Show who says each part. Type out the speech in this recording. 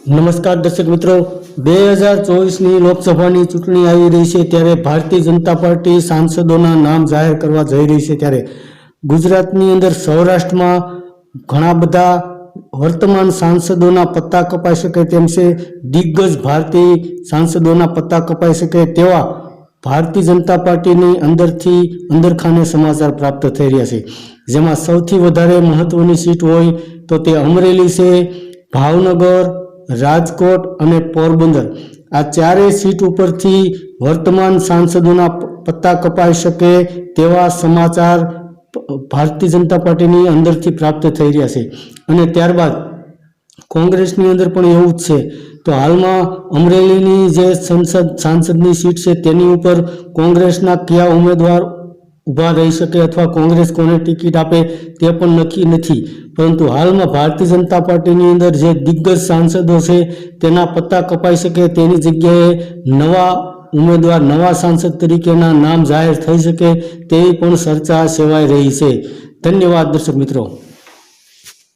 Speaker 1: નમસ્કાર દર્શક મિત્રો, 2024ની લોકસભાની ચૂંટણી આવી રહી છે ત્યારે ભારતીય જનતા પાર્ટી સાંસદોના નામ જાહેર કરવા જઈ રહી છે ત્યારે ગુજરાતની અંદર સૌરાષ્ટ્રમાં ઘણા બધા વર્તમાન સાંસદોના પત્તા કપાઈ શકે તેમ છે। દિગ્ગજ ભારતીય સાંસદોના પત્તા કપાઈ શકે તેવા ભારતીય જનતા પાર્ટીની અંદરથી અંદરખાને સમાચાર પ્રાપ્ત થઈ રહ્યા છે, જેમાં સૌથી વધારે મહત્વની સીટ હોય તો તે અમરેલી છે, ભાવનગર, રાજકોટ અને પોરબંદર। આ ચારેય સીટ ઉપરથી વર્તમાન સાંસદોના પત્તા કપાઈ શકે તેવા સમાચાર ભારતીય જનતા પાર્ટીની અંદરથી પ્રાપ્ત થઈ રહ્યા છે। અને ત્યારબાદ કોંગ્રેસની અંદર પણ એવું જ છે। તો હાલમાં અમરેલીની જે સાંસદની સીટ છે તેની ઉપર કોંગ્રેસના કયા ઉમેદવાર ઊભા રહી શકે અથવા કોંગ્રેસ કોને ટિકિટ આપે તે પણ નક્કી નથી, પરંતુ હાલમાં ભારતીય જનતા પાર્ટીની અંદર જે દિગ્ગજ સાંસદો છે તેના પત્તા કપાઈ શકે તેની જગ્યાએ નવા ઉમેદવાર નવા સાંસદ તરીકેના નામ જાહેર થઈ શકે તેવી પણ ચર્ચા સેવાઈ રહી છે। ધન્યવાદ દર્શક મિત્રો।